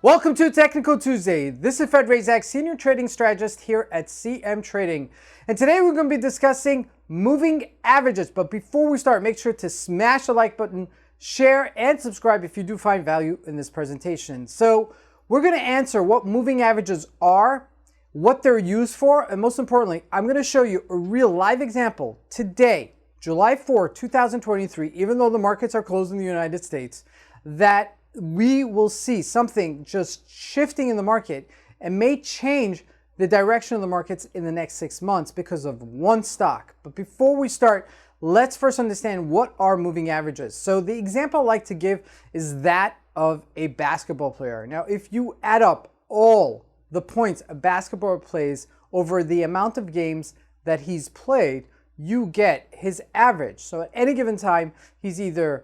Welcome to Technical Tuesday. This is Fred Razak, Senior Trading Strategist here at CMTrading. And today we're going to be discussing moving averages. But before we start, make sure to smash the like button, share, and subscribe if you do find value in this presentation. So we're going to answer what moving averages are, what they're used for, and most importantly, I'm going to show you a real live example today, July 4, 2023, even though the markets are closed in the United States, that we will see something just shifting in the market and may change the direction of the markets in the next 6 months because of one stock. But before we start, let's first understand what are moving averages. So the example I like to give is that of a basketball player. Now, if you add up all the points a basketball plays over the amount of games that he's played, you get his average. So at any given time, he's either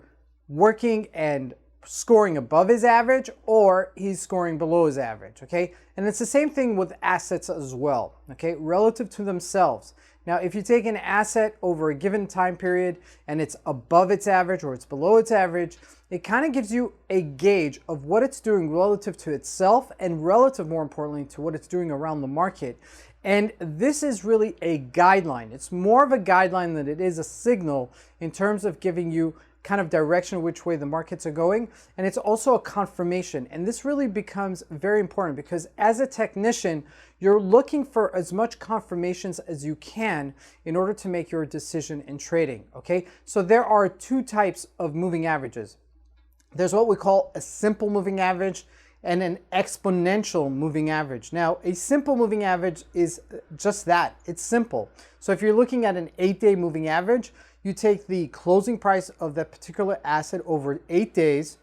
working and scoring above his average or he's scoring below his average, okay? And it's the same thing with assets as well, okay, relative to themselves. Now, if you take an asset over a given time period and it's above its average or it's below its average, it kind of gives you a gauge of what it's doing relative to itself and relative, more importantly, to what it's doing around the market. And this is really a guideline. It's more of a guideline than it is a signal in terms of giving you kind of direction which way the markets are going, and it's also a confirmation. And this really becomes very important because as a technician, you're looking for as much confirmations as you can in order to make your decision in trading, okay? So there are two types of moving averages. There's what we call a simple moving average and an exponential moving average. Now, a simple moving average is just that, it's simple. So if you're looking at an 8-day moving average, you take the closing price of that particular asset over 8 days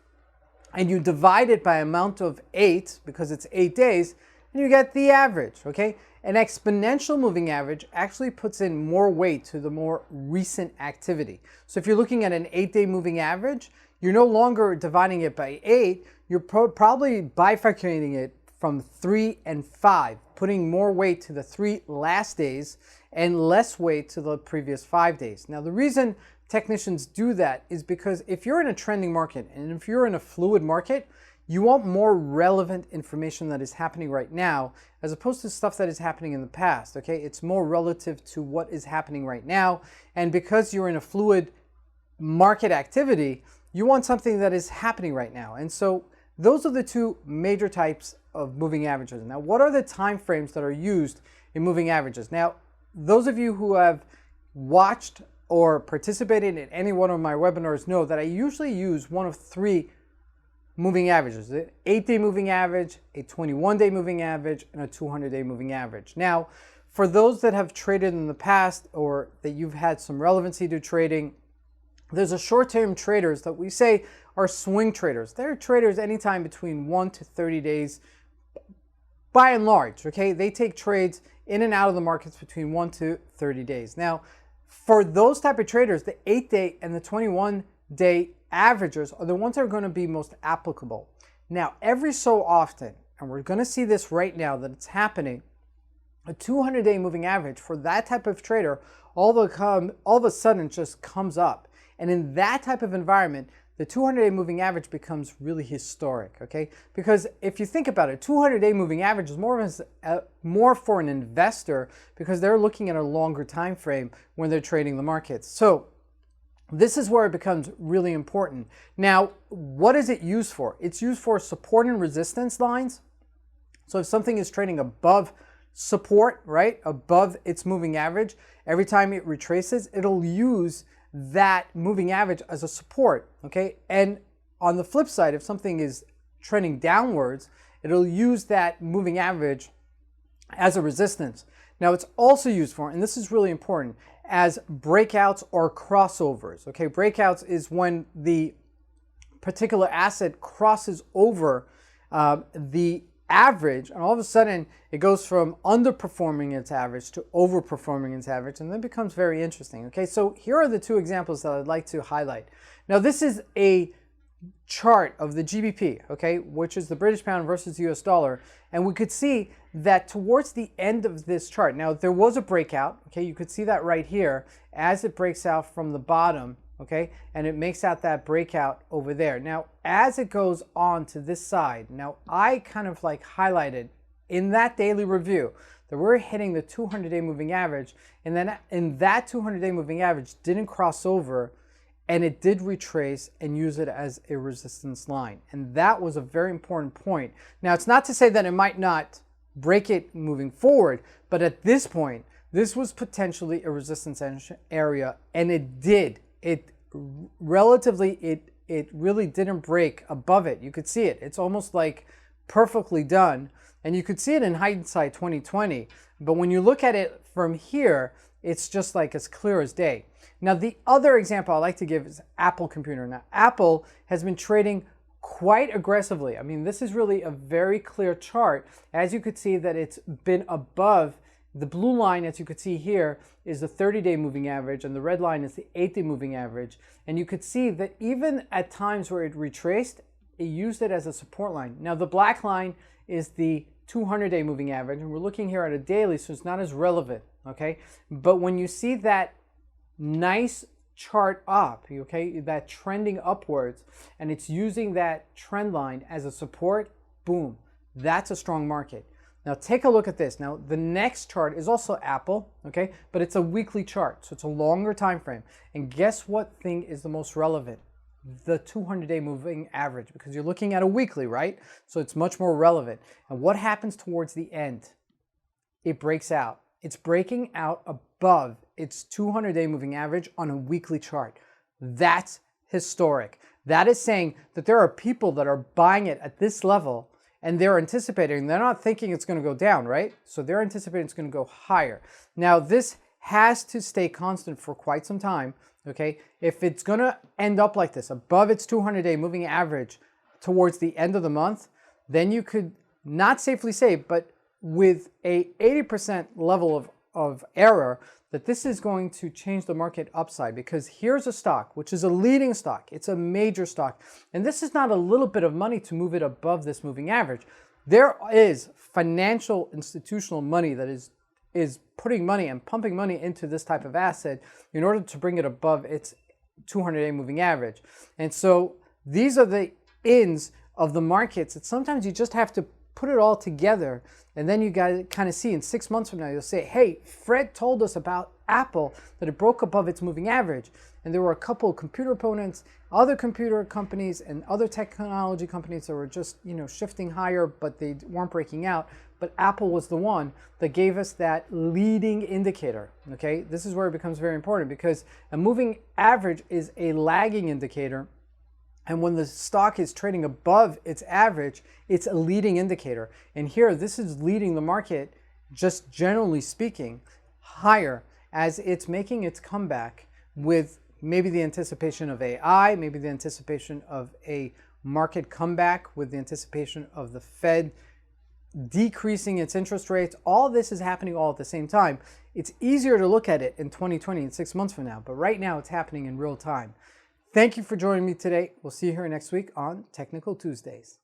and you divide it by amount of 8 because it's 8 days and you get the average, okay? An exponential moving average actually puts in more weight to the more recent activity. So if you're looking at an 8-day moving average, you're no longer dividing it by 8, you're probably bifurcating it from 3 and 5, putting more weight to the 3 last days and less weight to the previous 5 days. Now, the reason technicians do that is because if you're in a trending market and if you're in a fluid market, you want more relevant information that is happening right now as opposed to stuff that is happening in the past, okay? It's more relative to what is happening right now. And because you're in a fluid market activity, you want something that is happening right now. And so those are the two major types of moving averages. Now, what are the time frames that are used in moving averages? Now, those of you who have watched or participated in any one of my webinars know that I usually use one of 3 moving averages: an 8-day moving average, a 21-day moving average, and a 200-day moving average. Now, for those that have traded in the past or that you've had some relevancy to trading, there's a short-term traders that we say are swing traders. They're traders anytime between 1 to 30 days by and large, okay? They take trades in and out of the markets between 1 to 30 days. Now, for those type of traders, the 8-day and the 21-day averages are the ones that are going to be most applicable. Now, every so often, and we're going to see this right now that it's happening, a 200-day moving average for that type of trader all of a sudden just comes up. And in that type of environment, the 200-day moving average becomes really historic, okay? Because if you think about it, 200-day moving average is more for an investor because they're looking at a longer time frame when they're trading the markets. So this is where it becomes really important. Now, what is it used for? It's used for support and resistance lines. So if something is trading above support, right, above its moving average, every time it retraces, it'll use that moving average as a support, okay? And on the flip side, if something is trending downwards, it'll use that moving average as a resistance. Now, it's also used for, and this is really important, as breakouts or crossovers, okay? Breakouts is when the particular asset crosses over the average, and all of a sudden it goes from underperforming its average to overperforming its average, and then becomes very interesting. Okay, so here are the 2 examples that I'd like to highlight. Now, this is a chart of the GBP, okay, which is the British pound versus the US dollar, and we could see that towards the end of this chart, now there was a breakout, okay, you could see that right here as it breaks out from the bottom, okay? And it makes out that breakout over there. Now, as it goes on to this side, now I kind of like highlighted in that daily review that we're hitting the 200-day moving average, and then in that 200-day moving average didn't cross over, and it did retrace and use it as a resistance line. And that was a very important point. Now, it's not to say that it might not break it moving forward, but at this point, this was potentially a resistance area, and it did. It really didn't break above it. You could see it. It's almost like perfectly done, and you could see it in hindsight 2020. But when you look at it from here, it's just like as clear as day. Now, the other example I like to give is Apple Computer. Now, Apple has been trading quite aggressively. I mean, this is really a very clear chart. As you could see that it's been above the blue line, as you could see here, is the 30-day moving average, and the red line is the 8-day moving average. And you could see that even at times where it retraced, it used it as a support line. Now, the black line is the 200-day moving average, and we're looking here at a daily, so it's not as relevant, okay? But when you see that nice chart up, okay, that trending upwards, and it's using that trend line as a support, boom, that's a strong market. Now take a look at this. Now the next chart is also Apple, okay, but it's a weekly chart, so it's a longer time frame. And guess what thing is the most relevant? The 200-day moving average, because you're looking at a weekly, right? So it's much more relevant. And what happens towards the end? It breaks out. It's breaking out above its 200-day moving average on a weekly chart. That's historic. That is saying that there are people that are buying it at this level, and they're anticipating, they're not thinking it's going to go down, right? So they're anticipating it's going to go higher. Now, this has to stay constant for quite some time, okay? If it's going to end up like this, above its 200-day moving average towards the end of the month, then you could not safely say, but with a 80% level of error, that this is going to change the market upside, because here's a stock, which is a leading stock. It's a major stock. And this is not a little bit of money to move it above this moving average. There is financial institutional money that is putting money and pumping money into this type of asset in order to bring it above its 200-day moving average. And so these are the ins of the markets that sometimes you just have to put it all together, and then you guys kind of see in 6 months from now, you'll say, hey, Fred told us about Apple, that it broke above its moving average. And there were a couple of computer opponents, other computer companies, and other technology companies that were just, shifting higher, but they weren't breaking out. But Apple was the one that gave us that leading indicator, okay? This is where it becomes very important, because a moving average is a lagging indicator. And when the stock is trading above its average, it's a leading indicator. And here, this is leading the market, just generally speaking, higher as it's making its comeback with maybe the anticipation of AI, maybe the anticipation of a market comeback, with the anticipation of the Fed decreasing its interest rates. All this is happening all at the same time. It's easier to look at it in 2020 and 6 months from now, but right now it's happening in real time. Thank you for joining me today. We'll see you here next week on Technical Tuesdays.